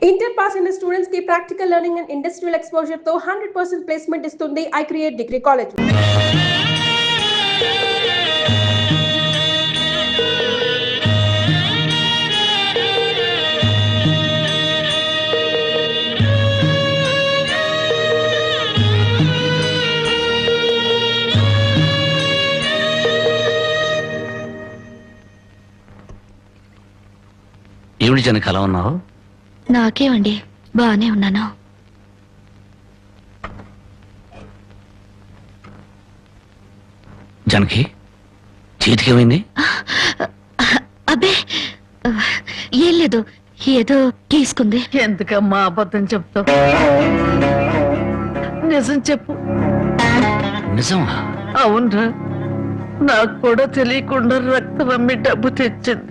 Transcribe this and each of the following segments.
Inter pass in the students ki practical learning and industrial exposure to 100% placement istundi I Create Degree College. ఏమిటి జనక అలా ఉన్నావు? నాకేమండి, బానే ఉన్నాను. జనకి చేతికి ఏమైంది? అబ్బే ఏం లేదు, ఏదో గీసుకుంది. ఎందుకమ్మా అబద్ధం చెప్తావు? నిజం చెప్పు. నిజమా? అవునరా, నాకు కూడా తెలియకుండా రక్తం అమ్మి డబ్బు తెచ్చింది.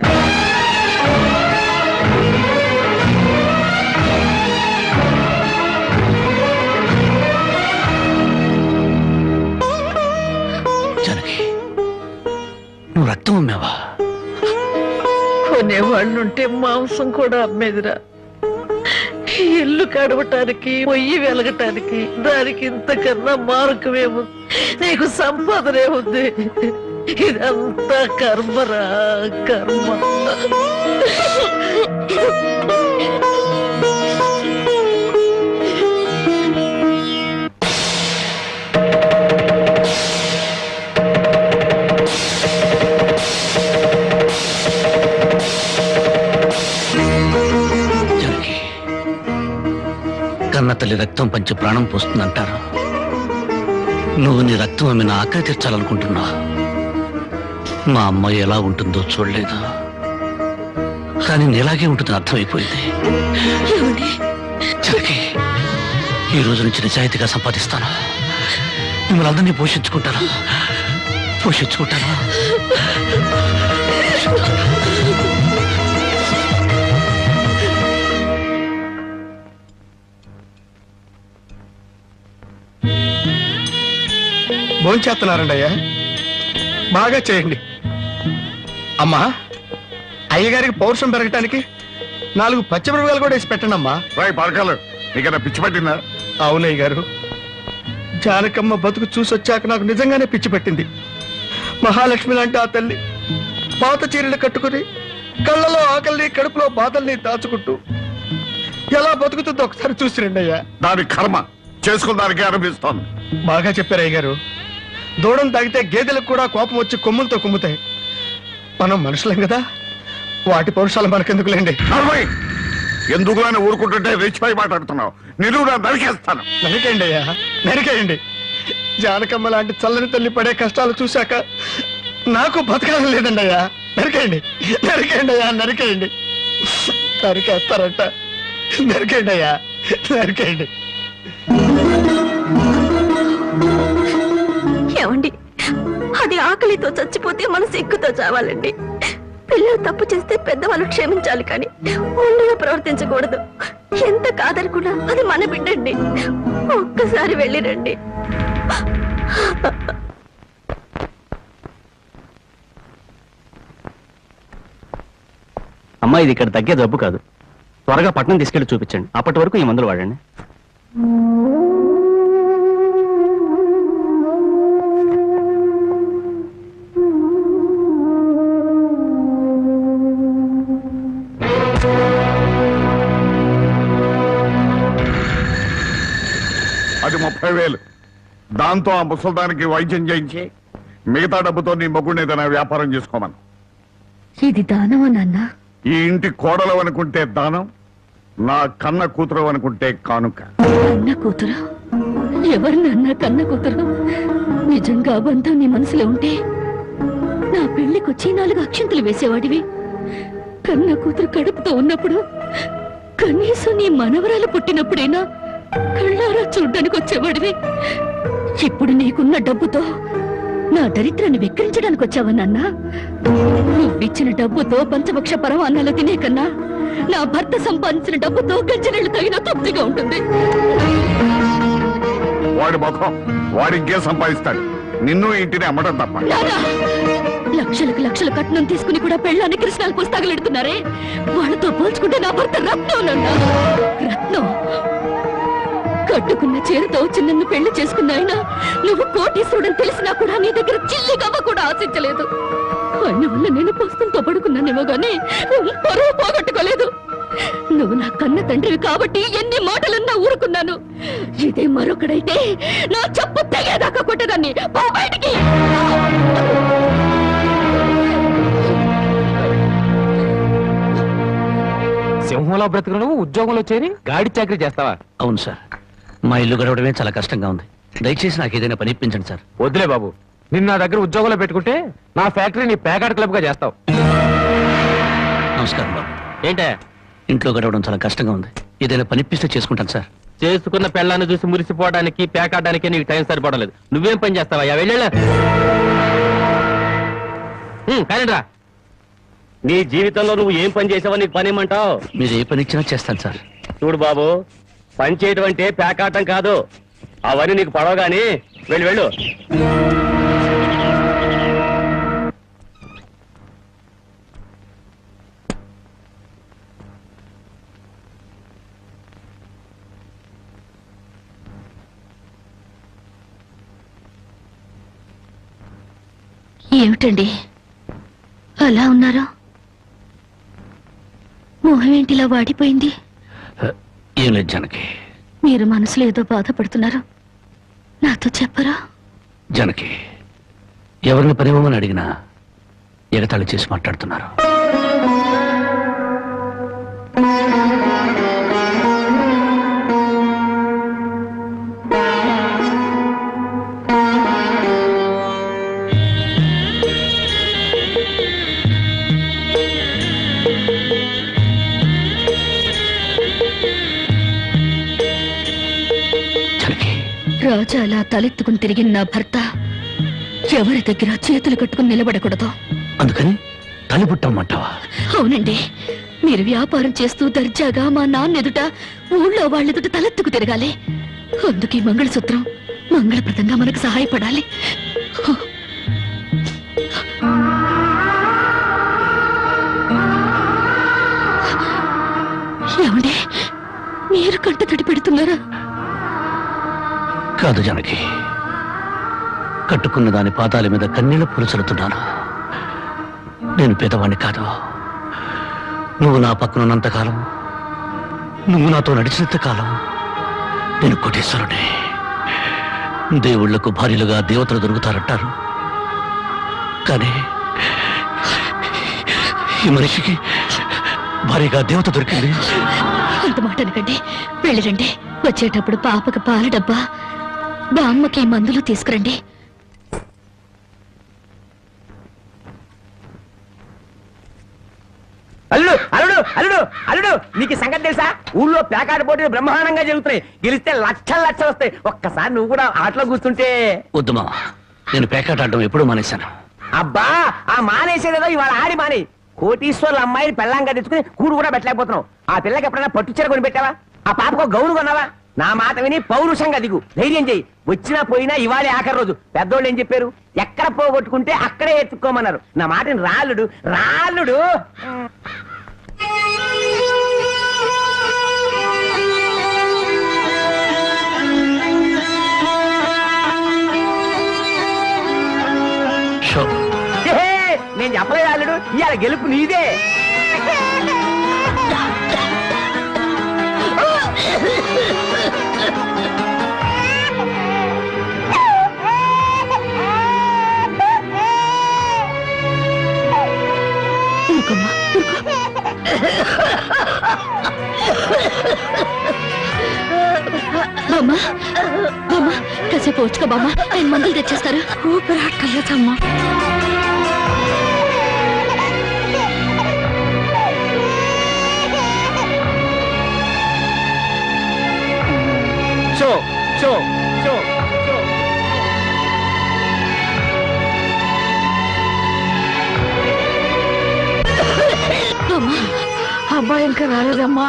నువ్వు రక్తం అమ్మావా? కొనేవాళ్ళుంటే మాంసం కూడా అమ్మేదిరా. ఇల్లు కడవటానికి, పొయ్యి వెలగటానికి దానికి ఇంతకన్నా మార్గమేముంది? నీకు సంపాదనే ఉంది. ఇదంతా కర్మరా, కర్మ. కన్న తల్లి రక్తం పంచి ప్రాణం పోస్తుందంటారు. నువ్వు నీ రక్తం ఆమె నా ఆకలి తీర్చాలనుకుంటున్నా. మా అమ్మాయి ఎలా ఉంటుందో చూడలేదు, కానీ నీలాగే ఉంటుందని అర్థమైపోయింది. జనకి, ఈ రోజు నుంచి నిజాయితీగా సంపాదిస్తాను. మిమ్మల్ని అందరినీ పోషించుకుంటాను. భోంచేస్తున్నారండి అయ్యా, బాగా చేయండి. అమ్మా, అయ్యగారికి పౌరుషం పెరగటానికి 4 పచ్చిమిరపకాయలు కూడా వేసి పెట్టండి అమ్మా. పరకాలు నీకన్నా పిచ్చి పట్టిందా? అవునయ్య గారు, జానకమ్మ బతుకు చూసొచ్చాక నాకు నిజంగానే పిచ్చి పట్టింది. మహాలక్ష్మి లాంటి ఆ తల్లి పాత చీరలు కట్టుకుని కళ్ళలో ఆకలిని, కడుపులో బాధల్ని దాచుకుంటూ ఎలా బతుకుతుందో ఒకసారి చూసిరండి అయ్యా. దాని కర్మ చేసుకున్న దానికి అనిపిస్తోంది. బాగా చెప్పారు అయ్య గారు. దూడం తాగితే గేదెలకు కూడా కోపం వచ్చి కొమ్ములతో కుమ్ముతాయి. మనం మనుషులేం కదా, వాటి పౌరుషాలు మనకెందుకులేండి. ఎందుకు అని ఊరుకుంటుంటే రెచ్చిపోయి మాట్లాడుతున్నావు. నిలువురా నరికేస్తాను. నరికేయండి అయ్యా, నరికేయండి. జానకమ్మ లాంటి చల్లని తల్లి పడే కష్టాలు చూశాక నాకు బతకాలం లేదండి అయ్యా. నరికేయండి అయ్యా, నరికేయండి. నరికేస్తారంట, నరికేయండి అయ్యా, నరికేయండి. ఏమండి, అది ఆకలితో చచ్చిపోతే మనసు ఎక్కుతో చావాలండి. పిల్లలు తప్పు చేస్తే పెద్దవాళ్ళు క్షమించాలి, కానీ ఒండిగా ప్రవర్తించకూడదు. ఎంత కాదనుకున్నా అది మన బిడ్డండి. ఒక్కసారి వెళ్ళిరండి. అమ్మా, ఇది ఇక్కడ తగ్గే జబ్బు కాదు. త్వరగా పట్నం తీసుకెళ్లి చూపించండి. అప్పటి వరకు ఈ మందులు వాడండి. అది 30,000. దాంతో ఆ ముసల్దానికి వైద్యం చేయించి మిగతా డబ్బుతో నీ మొగ్గుని ఏదైనా వ్యాపారం చేసుకోమను. ఇది దానమా నాన్న? ఈ ఇంటి కోడలు అనుకుంటే దానం, నా కన్న కూతురు అనుకుంటే కానుక. కన్న కూతురు? ఎవరు నాన్న కన్న కూతురు? నిజంగా బంధం నీ మనసులో ఉంటే నా పెళ్లికొచ్చి 4 అక్షంతలు వేసేవాడివి. కన్న కూతురు కడుపుతో ఉన్నప్పుడు, కనీసం నీ మనవరాలు పుట్టినప్పుడైనా కళ్ళారా చూడ్డానికి వచ్చేవాడివి. ఇప్పుడు నీకున్న డబ్బుతో నా దరిద్రాన్ని వెక్కిరించడానికి వచ్చావా నాన్న? నువ్విచ్చిన డబ్బుతో పంచభక్ష పరమాన్నాలు తినే కన్నా నా భర్త సంపాదించిన డబ్బుతో గంజినీళ్లు తగిన తృప్తిగా ఉంటుంది. వాడి ముఖం వాడి ఇంకే సంపాదిస్తాడు. నిన్ను ఇంటిని అమ్మడం తప్ప. లక్షలకు లక్షల కట్నం తీసుకుని కూడా పెళ్ళాన్ని కృష్ణాలు పుస్తకాలు ఎడుతున్నారే, వాళ్ళతో పోల్చుకుంటే నా భర్త రక్తం. కట్టుకున్న చీరతో వచ్చి నన్ను పెళ్లి చేసుకున్న ఆయన నువ్వు కోటీశ్వరుడని తెలిసినా కూడా నీ దగ్గర చిల్లి గవ్వ కూడా ఆశించలేదు. ఆయన వల్ల నేను పస్తులతో పడుకున్నానేమో గానీ పరువు పోగొట్టుకోలేదు. నువ్వు నా కన్న తండ్రివి కాబట్టి ఎన్ని మాటలన్నా ఊరుకున్నాను. ఇదే మరొకడైతే నా చెప్పు తెగేదాకా కొట్టేదాన్ని. పో బయటికి. సింహంలో బ్రతుకు నువ్వు ఉద్యోగంలో చేరి గాడి చాకరీ చేస్తావా? అవును సార్, మా ఇల్లు గడవడమే చాలా కష్టంగా ఉంది. దయచేసి నాకు ఏదైనా పని ఇప్పించండి సార్. వద్దులే బాబు, నిన్న నా దగ్గర ఉద్యోగంలో పెట్టుకుంటే నా ఫ్యాక్టరీ నీ ప్యాకాట్ క్లబ్ గా చేస్తావు. నమస్కారం బాబు. ఏంటే ఇంట్లో గడవడం చాలా కష్టంగా ఉంది. ఏదైనా పని ఇప్పిస్తే చేసుకుంటాను సార్. చేసుకున్న పెళ్ళాన్ని చూసి మురిసిపోవడానికి ప్యాకాటానికి నీకు టైం సరిపోవడం లేదు. నువ్వేం పని చేస్తావా? వెళ్ళా కానీ రా. నీ జీవితంలో నువ్వు ఏం పని చేసావో నీకు పని ఏమంటావు? మీరు ఏ పని ఇచ్చినా చేస్తాను సార్. చూడు బాబు, పని చేయటం అంటే ప్యాకాటం కాదు. అవన్నీ నీకు పడవగాని వెళ్ళు వెళ్ళు. ఏమిటండి అలా ఉన్నారు? మొహం ఏంటిలా వాడిపోయింది? ఏం లేదు జానకి. మీరు మనసులో ఏదో బాధపడుతున్నారు, నాతో చెప్పరా? జానకి, ఎవరిని పనివ్వమని అడిగినా ఎగతాళి చేసి మాట్లాడుతున్నారు. రాజా అలా తలెత్తుకుని తిరిగిన నా భర్త ఎవరి దగ్గర చేతులు కట్టుకుని నిలబడకూడదు. అందుకని తల్లి పుట్టమ్మంటావా? అవునండి, మీరు వ్యాపారం చేస్తూ దర్జాగా మా నాన్న ఎదుట, ఊళ్ళో వాళ్ళెదుట తలెత్తుకు తిరగాలి. అందుకే మంగళసూత్రం మంగళప్రదంగా మనకు సహాయపడాలి. ఏమండి, మీరు కంట తడి పెడుతున్నారా? కాదు జానకి, కట్టుకున్న దాని పాదాల మీద కన్నీళ్లు పూల్చలుతున్నాను. నేను పేదవాణ్ణి కాదు. నువ్వు నా పక్కనున్నంతకాలం, నువ్వు నాతో నడిచినంత కాలం నేను కోటీశ్వరుడే. దేవుళ్లకు భార్యలుగా దేవతలు దొరుకుతారంటారు, కానీ ఈ మనిషికి భార్యగా దేవత దొరికింది. అంత మాట అనకండి, వెళ్ళిరండి. వచ్చేటప్పుడు పాపకు పాల డబ్బా, బామ్మకి మందులు తీసుకురండి. అల్లుడు అల్లుడు అల్లుడు అల్లుడు, నీకు సంగతి తెలుసా? ఊళ్ళో ప్యాకాట పోటీలు బ్రహ్మాండంగా జరుగుతున్నాయి. గెలిస్తే లక్షలు లక్షలు వస్తాయి. ఒక్కసారి నువ్వు కూడా ఆటలో కూర్చుంటే. వద్దు మావా, నేను పేకాట ఆడడం ఎప్పుడూ మానేశాను. అబ్బా, ఆ మానేసేదేదో ఇవాళ ఆడి మాని. కోటీశ్వర్ల అమ్మాయిని పెళ్ళంగా తెచ్చుకుని కూడు కూడా పెట్టలేకపోతున్నావు. ఆ పిల్లకి ఎప్పుడైనా పట్టు చీర కొని పెట్టావా? ఆ పాపకు గౌరు కొన్నావా? నా మాట విని పౌరుషంగా దిగు, ధైర్యం చెయ్యి. వచ్చినా పోయినా ఇవాళే ఆఖరి రోజు. పెద్దోళ్ళు ఏం చెప్పారు? ఎక్కడ పోగొట్టుకుంటే అక్కడే ఎత్తుక్కోమన్నారు. నా మాటని రాళ్ళుడు రాళ్ళుడు. నేను చెప్పలేదు రాళ్ళుడు, ఇవాళ గెలుపు నీదే. బామ్మ బామ్మ, కాసేపు వచ్చుకో బామ్మ, నేను మందులు తెచ్చేస్తారు. ఊపిరాటలేదమ్మా. Show show show show. అబ్బాయి ఇంకా రాలేదమ్మా.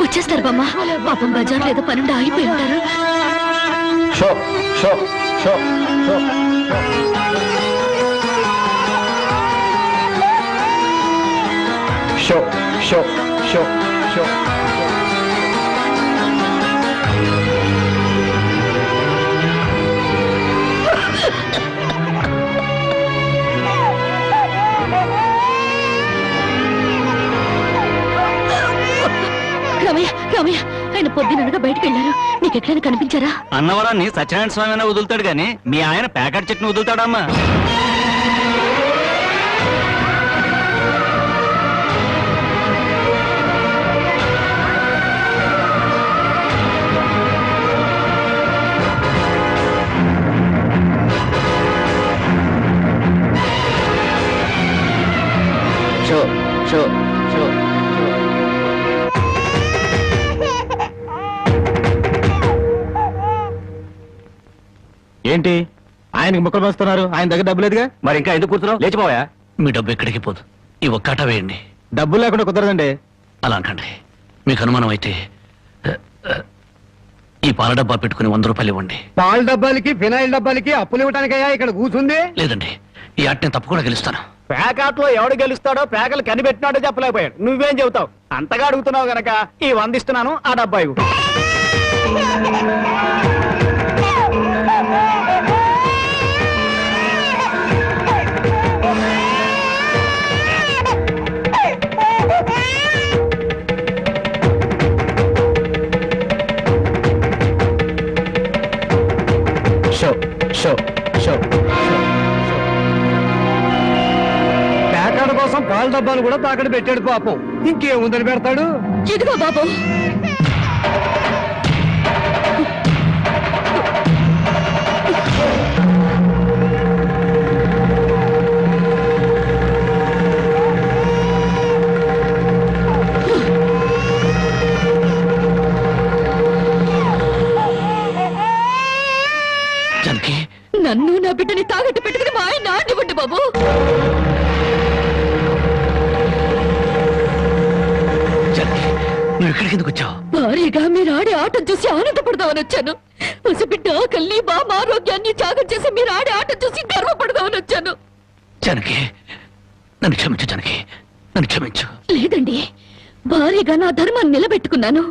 వచ్చేస్తారు బామ్మ. పాపం బజార్లో ఏదో పనుండి ఆగిపోయి ఉంటారు. Show show show show show show show show. Ramayya Ramayya ఆయన పొద్దుననగా బయటకు వెళ్ళారు. నీకు ఎక్కడైనా కనిపించారా? అన్నవరాన్ని సత్యనారాయణ స్వామి అయినా వదులుతాడు గాని మీ ఆయన ప్యాకెట్ చెట్టును వదులుతాడమ్మా. షో షో షో ఏంటి ఆయనకి ముక్కలు వస్తున్నారు? ఆయన దగ్గర డబ్బు లేదుగా, మరి ఇంకా ఎందుకు కూర్చున్నావు? లేచిపోయా. మీ డబ్బు ఎక్కడికి పోదు. ఈ ఒక్కట వేయండి. డబ్బులు లేకుండా కుదరదండి. అలా అంటండి. మీకు అనుమానం అయితే ఈ పాల డబ్బా పెట్టుకుని 100 రూపాయలు ఇవ్వండి. పాల డబ్బాలకి ఫినాయిల్ డబ్బాలకి అప్పులు ఇవ్వటానికయ్యా ఇక్కడ కూర్చుంది? లేదండి, ఈ ఆట నేను తప్పకుండా గెలుస్తాను. ప్యాకాట్ లో ఎవడు గెలుస్తాడో ప్యాకలు కనిపెట్టినాడో చెప్పలేకపోయాడు. నువ్వేం చెబుతావు? అంతగా అడుగుతున్నావు గనక ఈ 100 ఇస్తున్నాను, ఆ డబ్బా ఇవ్వు. షో షో షో ప్యాకాడ కోసం పాల డబ్బాలు కూడా తాకడ పెట్టాడు పాపం. ఇంకేముందని పెడతాడు? ఇదిగో బాబు, జానకి, నన్ను నా బిడ్డని తాగట్టు పెట్టుకుని మా ఆయన ఆడివ్వండి బాబు. జానకి, నువ్వు ఇక్కడికి ఎందుకు వచ్చావు? భారీగా మీరు ఆడే ఆటం చూసి ఆనందపడదామని వచ్చాను. పసిబిడ్డ ఆకలిని బామ ఆరోగ్యాన్ని త్యాగం చేసి మీరు ఆడే ఆటం చూసి గర్వపడదామని వచ్చాను. జానకి, నన్ను క్షమించు. జానకి, నన్ను క్షమించు. లేదండి, భారీగా నా ధర్మాన్ని నిలబెట్టుకున్నాను.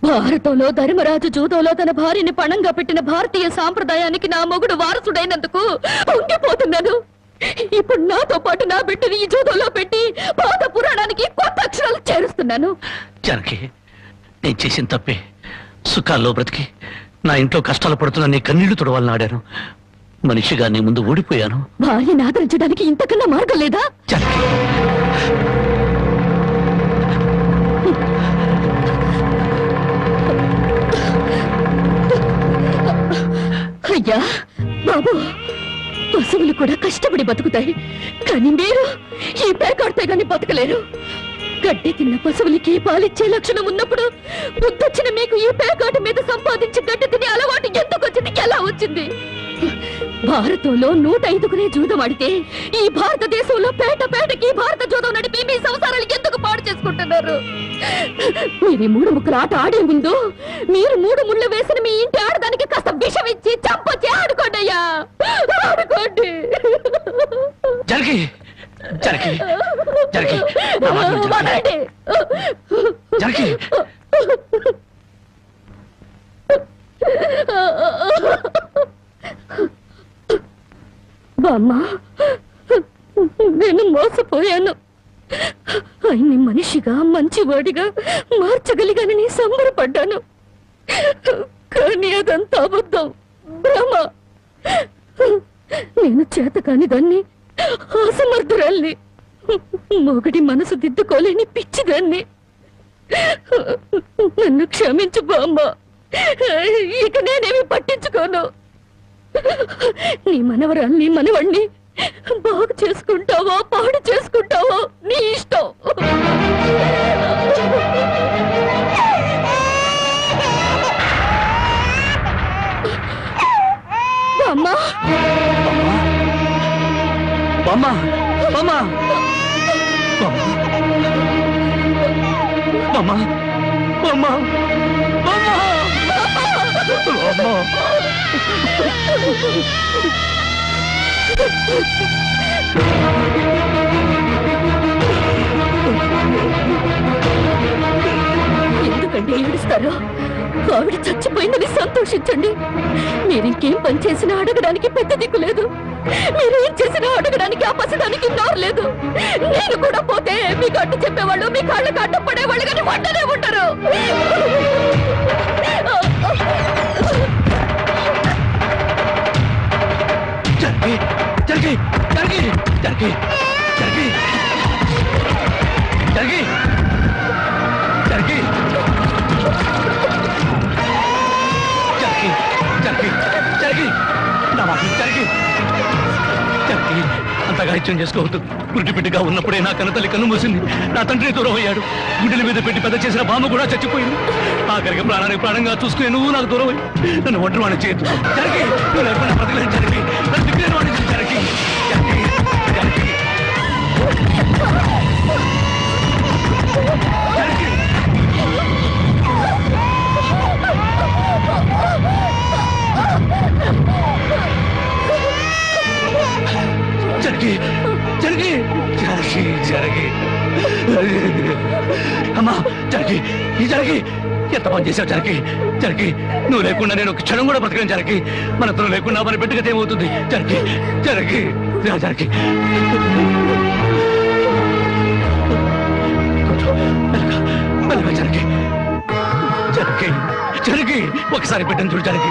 భారతంలో ధర్మరాజు జూదంలో తన భార్యని పణంగా పెట్టిన భారతీయ సాంప్రదాయానికి నా మొగుడు వారసుడైనందుకు ఉండిపోతున్నాను. ఇప్పుడు నాతో పాటు నా బిడ్డని ఈ జూదంలో పెట్టి పాత పురాణానికి కొత్త అక్షరాలు చేరుస్తున్నాను. జానకి, నేను చేసిన తప్పే. సుఖాల్లో బ్రతికి నా ఇంట్లో కష్టాలు పడుతున్నా నీ కన్నీళ్లు తుడవాలని ఆడాను. మనిషిగా నీ ముందు ఓడిపోయాను. భార్యని ఆదరించడానికి ఇంతకన్నా మార్గం లేదా? జానకి, అయ్యా బాబు, పశువులు కూడా కష్టపడి బతుకుతాయి, కానీ మీరు ఈ పేకాడితే గాని బతకలేరు. గడ్డి తిన్న పశువులకి పాలిచ్చే లక్షణం ఉన్నప్పుడు బుద్ధొచ్చిన మీకు ఈ పేకాట మీద సంపాదించి గడ్డి తినే అలవాటు ఎందుకు వచ్చింది, ఎలా వచ్చింది? భారతంలో 105 జూదం ఆడితే ఈ భారతదేశంలో పేట పేటకి భారత జూదం నడిపి మీ సంసారాలు ఎందుకు పాడు చేసుకుంటున్నారు? మీరు 3 ముక్కల ఆట ఆడే ముందు మీరు 3 ముళ్ళు వేసిన మీ ఇంటి ఆడదానికి కాస్త విషం ఇచ్చి చంపొచ్చి ఆడుకోండి అయ్యా, ఆడుకోండి. జానకి, జానకి, జానకి, నా మాట విను, జానకి. జానకి, బామ్మ, నేను మోసపోయాను. ఆయన్ని మనిషిగా మంచివాడిగా మార్చగలిగానని సంబరపడ్డాను. కానీ అదంతా అబద్ధం, భ్రమ. నేను చేతకాని దాన్ని, అసమర్థురాల్ని, మొగడి మనసు దిద్దుకోలేని పిచ్చిదాన్ని. నన్ను క్షమించు బామ్మ, ఇక నేనేమి పట్టించుకోను. నీ మనవరాల్ని మనవణ్ణి బాగు చేసుకుంటావో పాడు చేసుకుంటావో నీ ఇష్టం. అమ్మా, బామ్మ, బామ్మ, బామ్మ, బామ్మ, బామ్మ, ఎందుకండి ఏడుస్తారు? ఆవిడ చచ్చిపోయిందని సంతోషించండి. మీరింకేం పని చేసినా అడగడానికి పెద్ద దిక్కు లేదు. మీరేం చేసినా అడగడానికి ఆ పసడానికి నోరు లేదు. నేను కూడా పోతే మీకు అడ్డు చెప్పేవాళ్ళు, మీ కాళ్ళకి అడ్డు పడేవాళ్ళు కానీ వంటనే ఉంటారు. కూతురు. జనకి జనకి జనకి జనకి జనకి జనకి జనకి జనకి జనకి జనకి నా మాట జనకి జనకి అంతగా ఇచ్చం చేసుకోవద్దు. గుడ్డి బిడ్డగా ఉన్నప్పుడే నా కన్న తల్లి కన్ను మూసింది. నా తండ్రి దూరం అయ్యాడు. గుడ్డల మీద పెట్టి పెద్ద చేసిన బామ్మ కూడా చచ్చిపోయింది. ఆఖరికి ప్రాణానికి ప్రాణంగా చూసుకునే నువ్వు నాకు దూరం అయ్యి నన్ను ఒంటరి వాడిని చేయొద్దు. జనకి నువ్వు లేకుండా బ్రతకలేదు. జనకి నన్ను దిక్కులేని వాడిని జనకి జనకి జనకి జనకి జనకి జనకి జనకి అమ్మా జనకి ఈ జనకి ఎంత పని చేశావు జనకి జనకి నువ్వు లేకుండా నేను ఒక క్షణం కూడా బ్రతకను జనకి మనతో లేకుండా మన బిడ్డగత ఏమవుతుంది జనకి జనకి జనకి మెల్లగా జనకి జనకి జనకి ఒకసారి బిడ్డను చూడు జనకి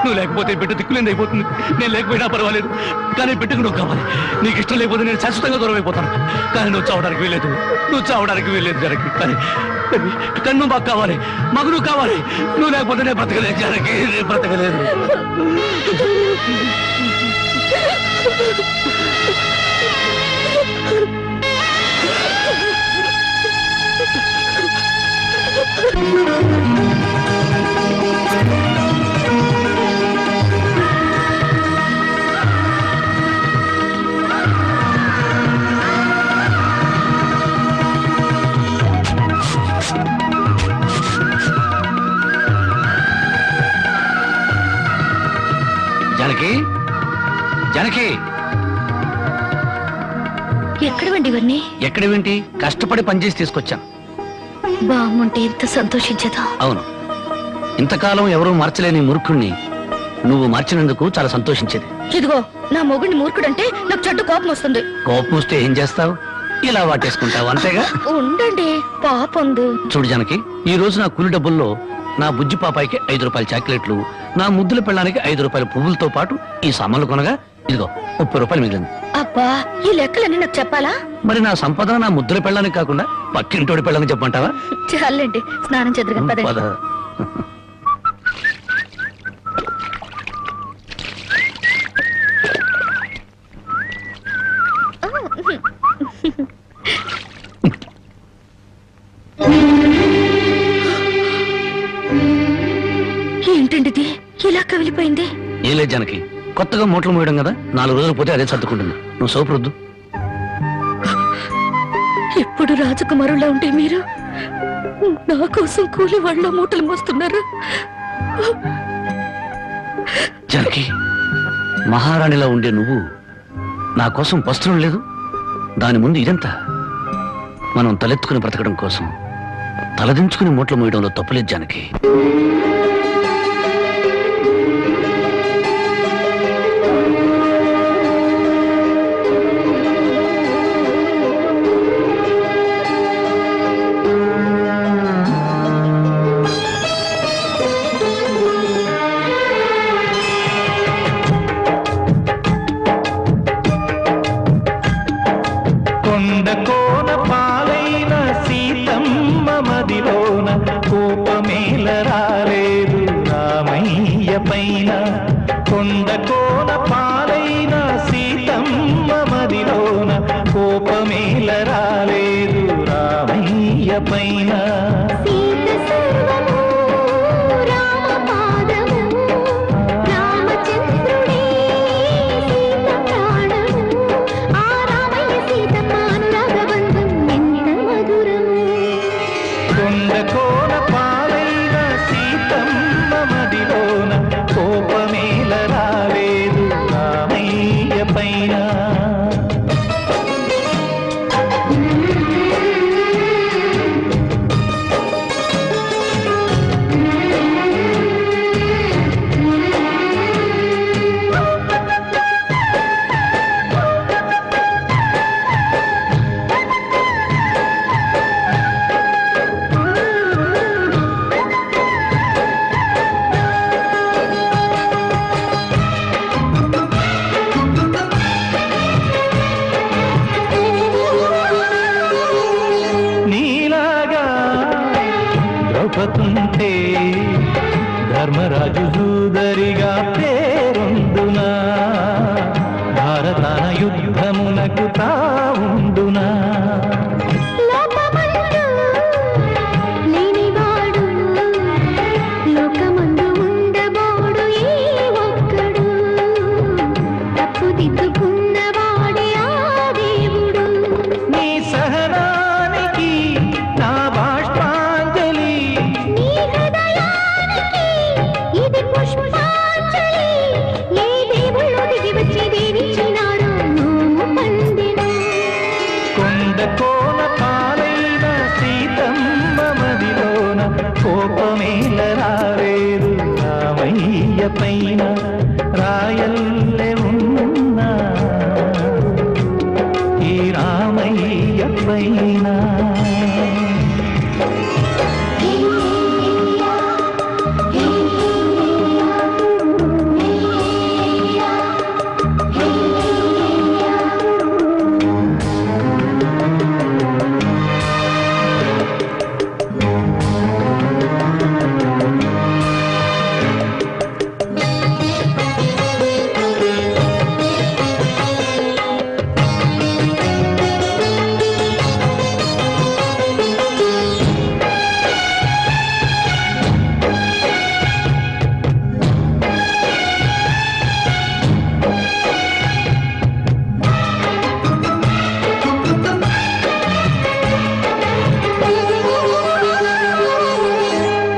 నువ్వు లేకపోతే బిడ్డ దిక్కులేంది అయిపోతుంది. నేను లేకపోయినా పర్వాలేదు కానీ బిడ్డకు నువ్వు కావాలి. నీకు ఇష్టం లేకపోతే నేను శాశ్వతంగా దూరం అయిపోతాను. కానీ నువ్వు చావడానికి వీలేదు. నువ్వు చావడానికి వీలేదు జనకి. కానీ కన్ను మాకు కావాలి. మాకు నువ్వు కావాలి. నువ్వు లేకపోతే నేను బ్రతకలేదు జనకి. నేను బ్రతకలేదు. జనకి జనకి ఎక్కడవండి ఇవన్నీ? ఎక్కడేంటి కష్టపడి పనిచేసి తీసుకొచ్చాను. బాగుంటే ఎంత సంతోషించదా. అవును ఇంతకాలం ఎవరూ మార్చలేని మూర్ఖుణ్ణి నువ్వు మార్చినందుకు చాలా సంతోషించేది. ఇదిగో నా మొగుడిని మూర్ఖుడంటే నాకు చెడ్డ కోపం వస్తుంది. కోపం వస్తే ఏం చేస్తావు? ఇలా వాటేసుకుంటావు అంతేగా. ఉండండి పాపందు. చూడు జనకి ఈ రోజు నా కూలి డబ్బుల్లో నా బుజ్జి పాపాయికి 5 రూపాయల చాక్లెట్లు, నా ముద్దుల పెళ్ళానికి 5 రూపాయల పువ్వులతో పాటు ఈ సామాన్లు కొనగా ఇదిగో 30 రూపాయలు మిగిలింది. అబ్బా ఈ లెక్కలన్నీ నాకు చెప్పాలా? మరి నా సంపద నా ముద్దుల పెళ్ళానికి కాకుండా పక్కింటోడి పెళ్ళానికి చెప్పమంటావా? చాలండి స్నానం చేద్దరు పదండి. పద. ఏంటండి ఇలా కవిలిపోయింది? ఏలే జనకి కొత్తగా మూటలు మోయడం కదా 4 రోజులు పోతే అదే సర్దుకుంటుంది. నువ్వు సోపు రుద్దు. ఇప్పుడు రాజకుమారులా ఉంటే మీరు నా కోసం కూలి వాళ్ళ మూటలు మోస్తున్నారు. జనకి మహారాణిలా ఉండే నువ్వు నా కోసం వస్త్రం లేదు. దాని ముందు ఇదంతా మనం తలెత్తుకుని బ్రతకడం కోసం తలదించుకుని మూటలు మోయడంలో తప్పులేదు జనకి. ద్రౌపదుంటే ధర్మరాజు జూదరిగా పేరొందునా భారతాన యుద్ధమునకు తావుండునా పైన రాయల్లే ఉన్నా ఈ రామయ్య పైన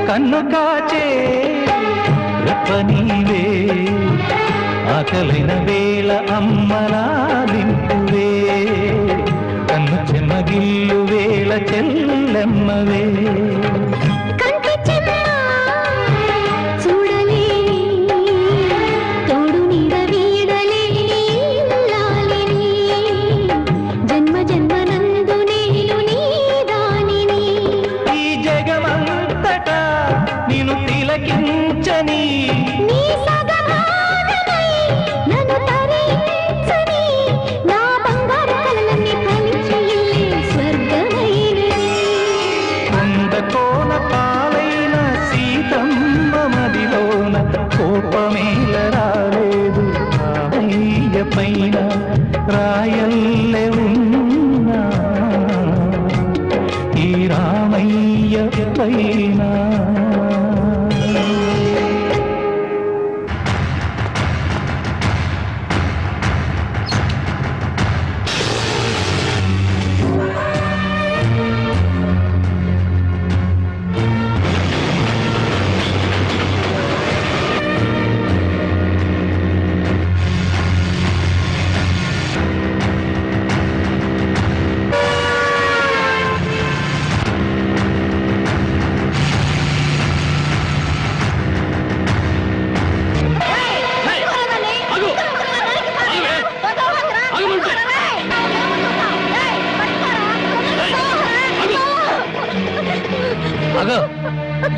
కన్ను కాచే రెప్పనీవే ఆకలైన వేళ అమ్మలా దింపువే కన్ను చెమ్మగిల్లు వేళ చెల్లెమ్మవే పైన రాయల్లే ఉన్నా ఈ రామయ్య పైన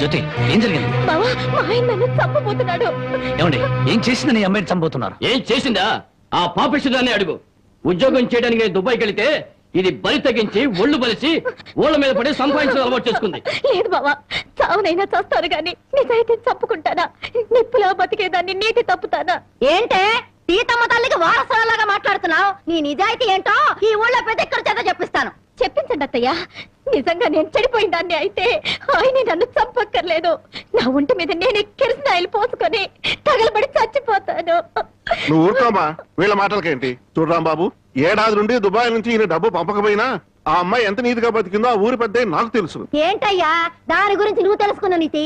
జ్యోతి, ఏం జరిగింది? బావా, మా ఆయన నన్ను చంపబోతున్నాడు. ఏమండి, ఏం చేసిందని ఈ అమ్మాయిని చంపబోతున్నారు? ఏం చేసిందా? ఆ పాపిష్టిదాన్ని అడుగు. ఉద్యోగం చేయడానికి దుబాయ్కి వెళితే ఇది బలి తగ్గించి ఒళ్ళు బలిసి ఓళ్ళ మీద పడి సంపాదించడం అలవాటు చేసుకుంది. లేదు బావా, చావునైనా చేస్తాను గాని నిజాయితీ చంపుకుంటానా? నిప్పులా బతికేదాన్ని నీటి తప్పుతానా? ఏంటే సీతమ్మ తల్లికి వారసులాగా మాట్లాడుతున్నావు? నీ నిజాయితీ ఏంటో ఈ ఊళ్ళో ప్రతి ఒక్కరి చేత చెప్పిస్తాను. చెప్పించండి అత్తయ్య. నిజంగా నేను చెడిపోయిన దాన్ని అయితే ఆయన నన్ను చంపక్కర్లేదు. నా ఒంటి మీద నేను కిరసనాయిలు పోసుకొని తగలబడి చచ్చిపోతాను. నువ్వు ఊరుకోమా, వీళ్ళ మాటలకేంటి? చూడరాంబాబు, ఏడాది నుండి దుబాయ్ నుంచి ఈయన డబ్బు పంపకపోయినా ఆ అమ్మాయి ఎంత నీతిగా బతికిందో ఆ ఊరి పెద్ద నాకు తెలుసు. ఏంటయ్యా దాని గురించి నువ్వు తెలుసుకున్న నీతి?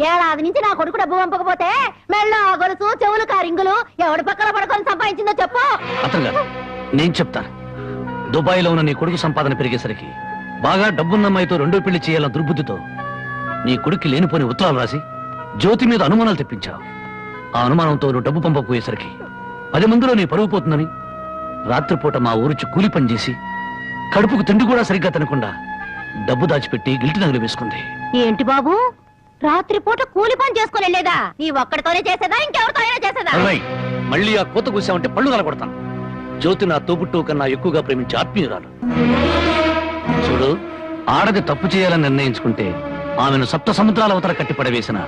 ఏడాది నుంచి నా కొడుకు డబ్బు పంపకపోతే మెళ్ళ గొలుసు చెవులు కారింగులు ఎవడి పక్కన పడుకొని సంపాదించిందో చెప్పు. అతను నేను చెప్తాను. దుబాయ్ లో ఉన్న నీ కొడుకు సంపాదన పెరిగేసరికి బాగా డబ్బున్న అమ్మాయితో రెండో పెళ్లి చేయాలన్న దుర్బుద్ధితో నీ కొడుక్కి లేనిపోని ఉత్తరాలు రాసి జ్యోతి మీద అనుమానాలు తెప్పించావు. ఆ అనుమానంతో నువ్వు డబ్బు పంపకపోయేసరికి 10 మందిలో నీ పరువు పోతుందని రాత్రిపూట మా ఊరిచి కూలి పని చేసి కడుపుకు తిండి కూడా సరిగ్గా తినకుండా డబ్బు దాచిపెట్టి గిల్టి నగలు వేసుకుంది. ఏంటి బాబు, రాత్రిపూట కూలి పని చేసుకుని వెళ్ళేదా? నీ ఒక్కడితోనే చేసేదా, ఇంకెవరితో అయినా చేసేదా? మళ్ళీ ఆ కోత కూసామంటే పళ్ళు నలగొడతాను. జ్యోతి నా తోబుట్టు కన్నా ఎక్కువగా ప్రేమించే ఆత్మీయురాలు. చూడు, ఆడది తప్పు చేయాలని నిర్ణయించుకుంటే ఆమెను సప్త సముద్రాల అవతల కట్టి పడవేసిన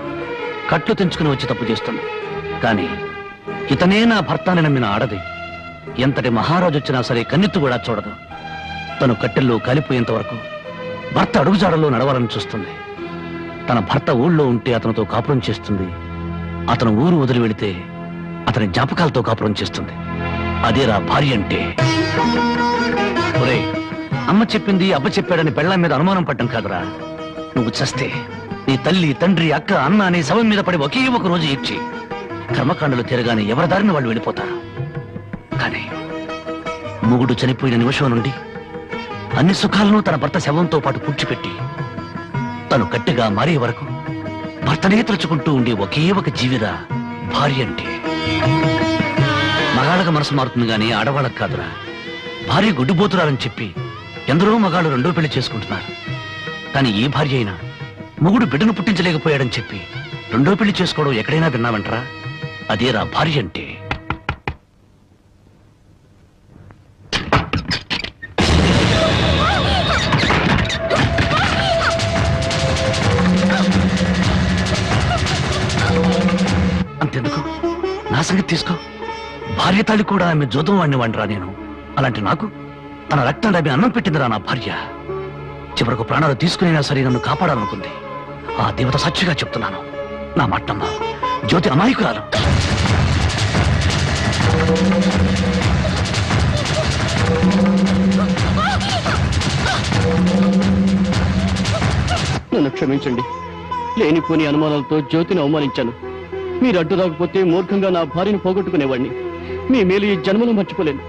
కట్లు తెంచుకుని వచ్చి తప్పు చేస్తుంది. కానీ ఇతనే నా భర్త అని నమ్మిన ఆడది ఎంతటి మహారాజు వచ్చినా సరే కన్నెత్తు కూడా చూడదు. తను కట్టెల్లో కాలిపోయేంత వరకు భర్త అడుగుజాడల్లో నడవాలని చూస్తుంది. తన భర్త ఊళ్ళో ఉంటే అతనితో కాపురం చేస్తుంది. అతను ఊరు వదిలి వెళితే అతని జ్ఞాపకాలతో కాపురం చేస్తుంది. అదేరా భార్య అంటే. ఒరేయ్, అమ్మ చెప్పింది అబ్బ చెప్పాడని పెళ్ళాం మీద అనుమానం పడ్డం కాదురా. నువ్వు చస్తే నీ తల్లి, తండ్రి, అక్క, అన్న అనే శవం మీద పడి ఒకే ఒక రోజు ఏడ్చి కర్మకాండలు తిరగానే ఎవరి దారిని వాళ్ళు వెళ్ళిపోతారు. కానీ మొగుడు చనిపోయిన నిమిషం నుండి అన్ని సుఖాలను తన భర్త శవంతో పాటు పూడ్చిపెట్టి తను గట్టిగా మారే వరకు భర్తనే తలుచుకుంటూ ఉండే ఒకే ఒక జీవిరా భార్య అంటే. మగాళ్ళకి మనసు మారుతుంది గానీ ఆడవాళ్ళకు కాదురా. భార్య గుడ్డిపోతురాలని చెప్పి ఎందరో మగాళ్ళు రెండో పెళ్లి చేసుకుంటున్నారు. కానీ ఈ భార్య అయినా మొగుడు బిడ్డను పుట్టించలేకపోయాడని చెప్పి రెండో పెళ్లి చేసుకోవడం ఎక్కడైనా విన్నావంటరా? అదేరా భార్య అంటే. అంతెందుకు, నా సంగతి తీసుకో. భార్య తాళి కూడా ఆమె జోదం వాడిని వాడిరా నేను. అలాంటి నాకు తన రక్తం ఆమె అన్నం పెట్టిందిరా నా భార్య. చివరకు ప్రాణాలు తీసుకునేనా సరే నన్ను కాపాడాలనుకుంది. ఆ దేవత సాక్షిగా చెప్తున్నాను, నా మట్టమ్మ జ్యోతి అమాయకురాలు. నన్ను క్షమించండి. లేనిపోని అనుమానాలతో జ్యోతిని అవమానించాను. మీరు అడ్డు రాకపోతే మూర్ఖంగా నా భార్యను పోగొట్టుకునేవాడిని. మీ మేలు ఈ జన్మలో మర్చిపోలేను.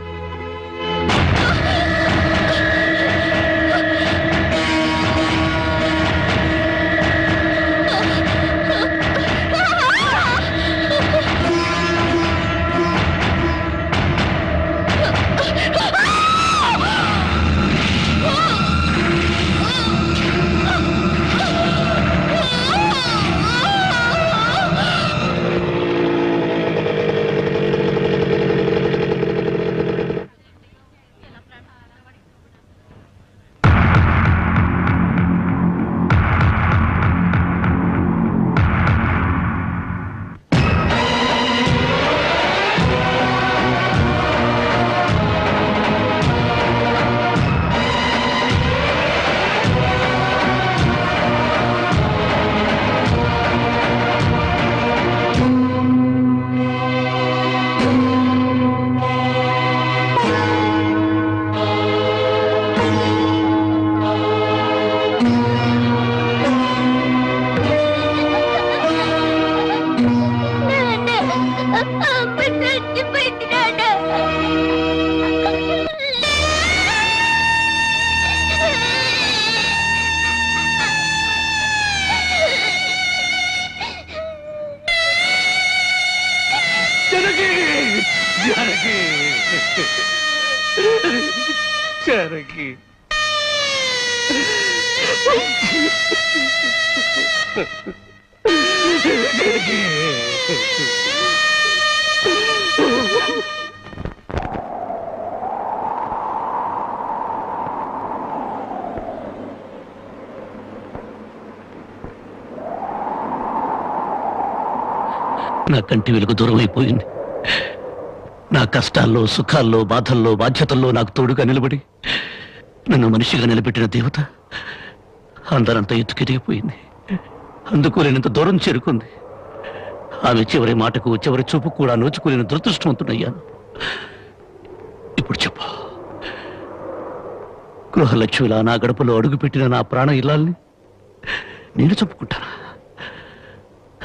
నా కంటి వెలుగు దూరం అయిపోయింది. నా కష్టాల్లో, సుఖాల్లో, బాధల్లో, బాధ్యతల్లో నాకు తోడుగా నిలబడి నన్ను మనిషిగా నిలబెట్టిన దేవత అందరంతా ఎత్తుకెదిగిపోయింది. అందుకోలేనంత దూరం చేరుకుంది. ఆమె చివరి మాటకు, చివరి చూపు కూడా నోచుకోలేని దురదృష్టవంతుడయ్యాను. ఇప్పుడు చెప్పు, గృహలక్ష్మిలా నా గడపలో అడుగుపెట్టిన నా ప్రాణ ఇల్లాల్ని నేను చంపుకుంటానా?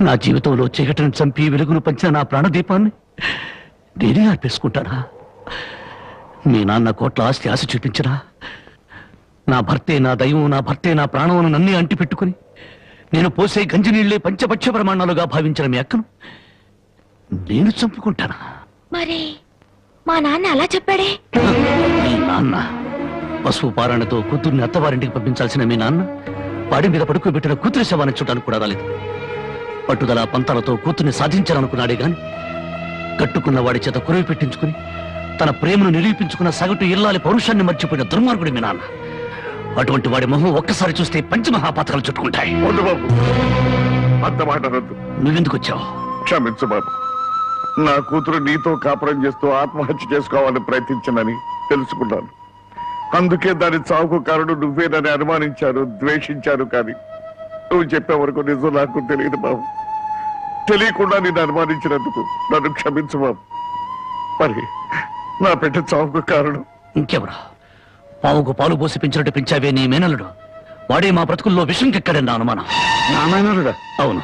నా జీవితంలో చీకటిని చంపి వెలుగును పంచిన నా ప్రాణదీపాన్ని నేనే అర్పేసుకుంటానా? మీ నాన్న కోట్ల ఆస్తి ఆశ చూపించరా? నా భర్తే నా దైవం, నా భర్తే నా ప్రాణమును నన్నే అంటి పెట్టుకుని నేను పోసే గంజి నీళ్లే పంచపక్ష ప్రమాణాలుగా భావించిన మీ అక్కను నేను చంపుకుంటానా? మరి మా నాన్న అలా చెప్పాడే. మీ నాన్న పసుపు పారాణతో కూతుర్ని అత్తవారింటికి పంపించాల్సిన మీ నాన్న పాడి మీద పడుకోబెట్టిన కూతురి శవాన్ని చూడడానికి కూడా రాలేదు. పట్టుదల పంతాలతో కూతుర్ని సాధించాలనుకున్నాడే గాని కట్టుకున్న వాడి చేత కురవి పెట్టించుకుని తన ప్రేమను నిరూపించుకున్న సగటు ఇల్లాలి పౌరుషాన్ని మర్చిపోయిన దుర్మార్గుడి మీ నాన్న. అటువంటి వాడి మొహం ఒక్కసారి చూస్తే పంచమహాపాతకాలు చుట్టుకుంటాయి. వద్దు బాబు, అంత మాట అనొద్దు. నువ్వెందుకు వచ్చావు? క్షమించు బాబు, నా కూతురు నీతో కాపురం చేస్తూ ఆత్మహత్య చేసుకోవాలని ప్రయత్నించిందని తెలుసుకున్నాను. అందుకే దాని చావుకు కారణం నువ్వేనని అనుమానించాను, ద్వేషించాను. కానీ నువ్వు చెప్పే వరకు నిజం నాకు తెలియదు బాబు. తెలియకుండా నిన్ను అనుమానించినందుకు నన్ను క్షమించు బాబు. మరి నా బిడ్డ చావుకు కారణం ఇంకెవరా? పావుకు పాలు పోసి పెంచినట్టు పెంచావే నీ మేనల్లుడు. వాడే మా బ్రతుకుల్లో విషం కెక్కడని నా అనుమానం. నా మేనల్లుడా? అవును,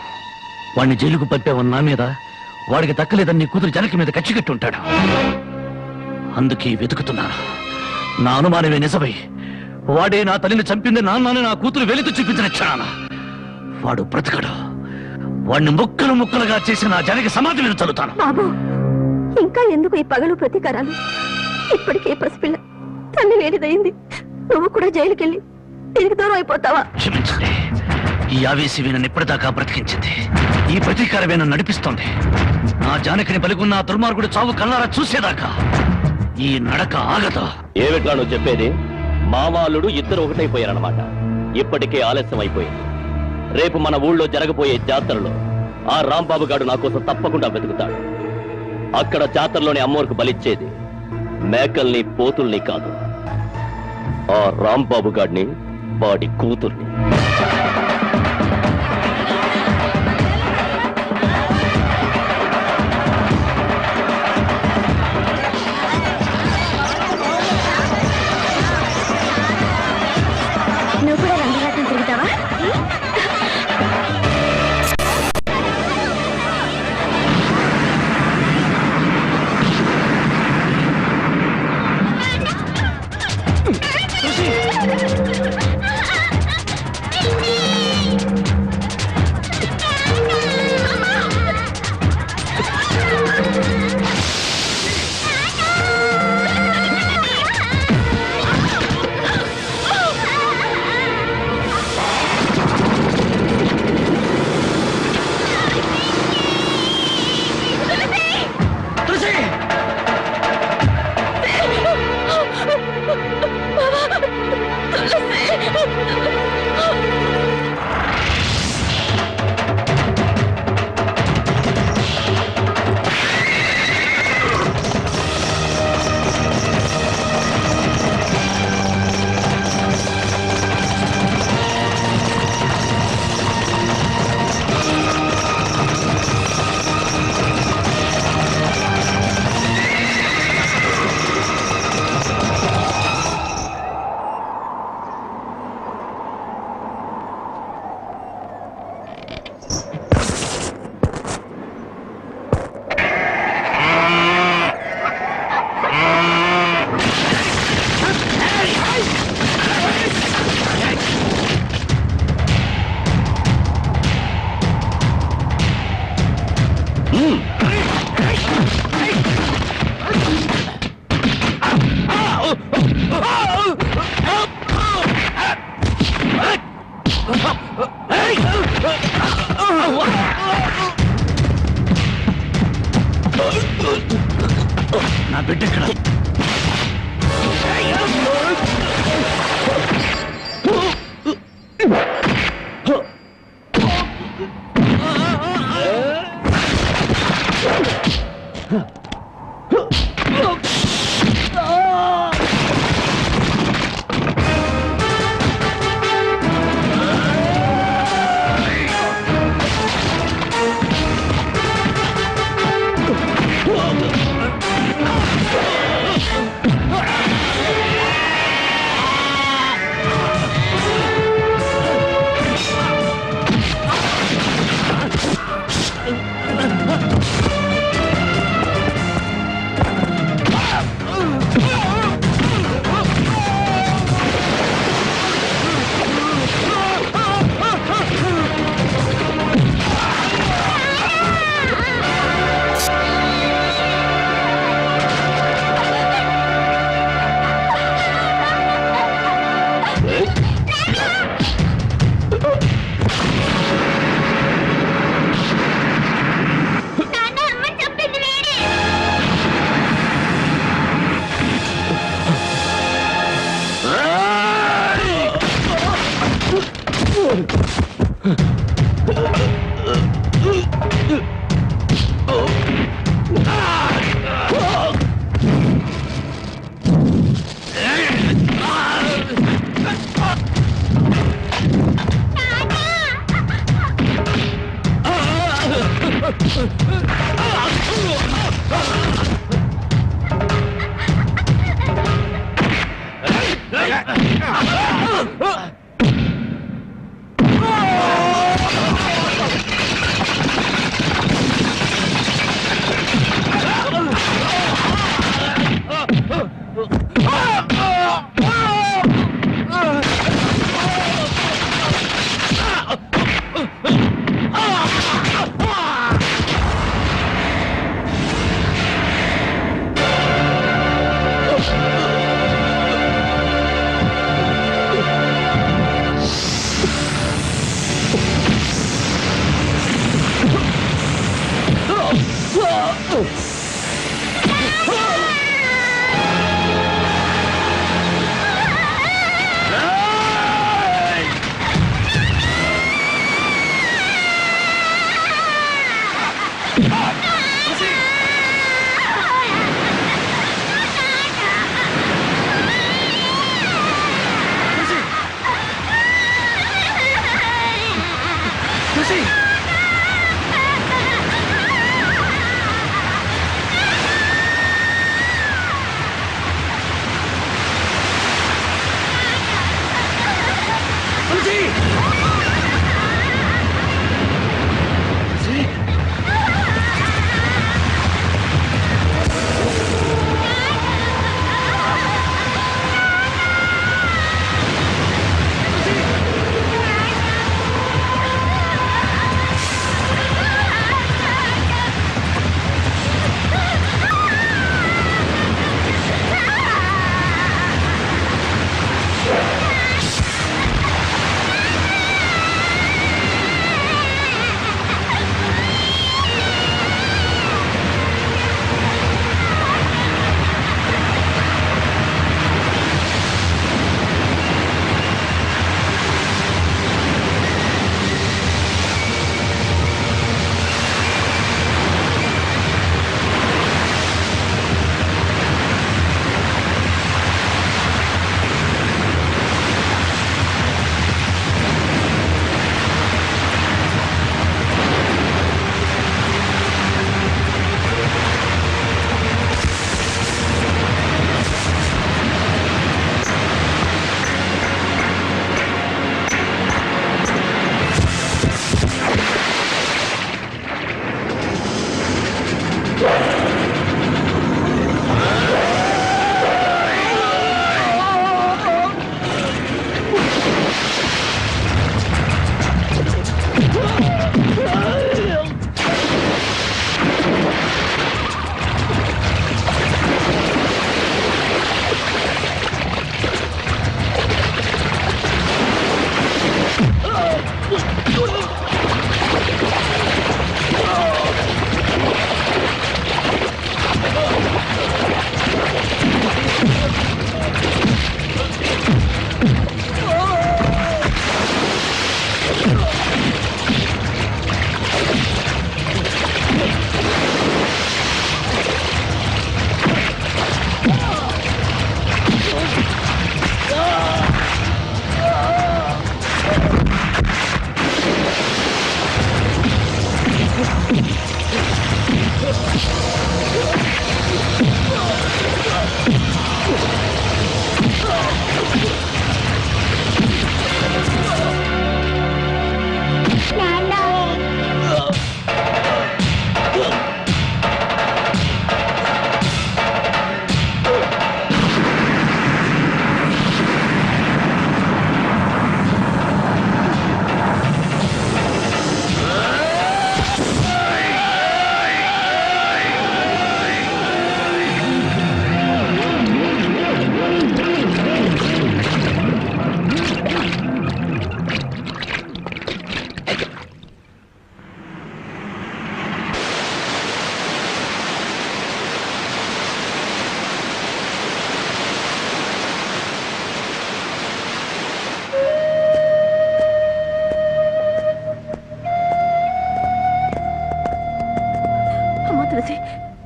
వాడిని జైలుకు పంపావని నా మీద, వాడికి దక్కలేదని నీ కూతురు జనకి మీద కచ్చికట్టి ఉంటాడు. అందుకే వెతుకుతున్నాను. నా అనుమానమే నిజమై వాడే నా తల్లిని చంపింది నాన్నని నా కూతురు వెలితో చూపించిన క్షణాన వాడు బ్రతకడు. వాడిని ముక్కలు ముక్కలుగా చేసి నా జనకి సమాధి మీద చల్లుతాను. బాబు, ఇంకా ఎందుకు ఈ పగలు ప్రతీకారాలు? ఇప్పటికే పసిపిల్ల తల్లి వేడిదయింది. నువ్వు కూడా జైలుకెళ్ళి దీనికి దూరం అయిపోతావా? క్షమించండి, ఈ ఆవేశమే నన్ను ఇప్పటిదాకా బ్రతికించింది. ఈ ప్రతీకారమే నన్ను నడిపిస్తోంది. నా జానకిని బలిగున్న ఆ దుర్మార్గుడు చావు కళ్ళారా చూసేదాకా ఈ నడక ఆగదు. ఏమిట్లా నువ్వు చెప్పేది? మామాలుడు ఇద్దరు ఒకటైపోయారన్నమాట. ఇప్పటికే ఆలస్యం అయిపోయింది. రేపు మన ఊళ్ళో జరగబోయే జాతరలో ఆ రాంబాబు గారు నా కోసం తప్పకుండా వెతుకుతాడు. అక్కడ జాతరలోని అమ్మోరికి బలిచ్చేది మేకల్ని, పోతుల్ని కాదు, ఆ రాంబాబు గాడిని, వాడి కూతుర్ని. నువ్వు కూడా రంగరాటం తిరుగుతావా? నా బిడ్డ ఎక్కడ?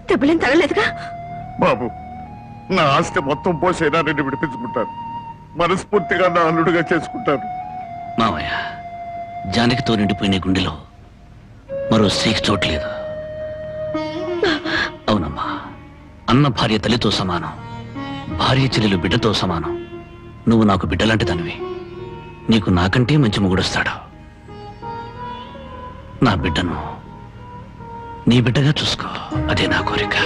దెబ్బలేం తగలేదుగా? బాబు, నా ఆస్తి మొత్తం పోసైనా నేను విడిపించుకుంటాను. మనస్ఫూర్తిగా నా అల్లుడుగా చేసుకుంటాను. మావయ్య, జానకితో నిండిపోయిన గుండెలో మరో స్త్రీకి చోట్లేదు. అన్న భార్య తల్లితో సమానం, భార్య చెల్లెలు బిడ్డతో సమానం. నువ్వు నాకు బిడ్డలాంటి దానివి. నీకు నాకంటే మంచి మొగుడొస్తాడు. నా బిడ్డను నీ బిడ్డగా చూసుకో, అదే నా కోరిక.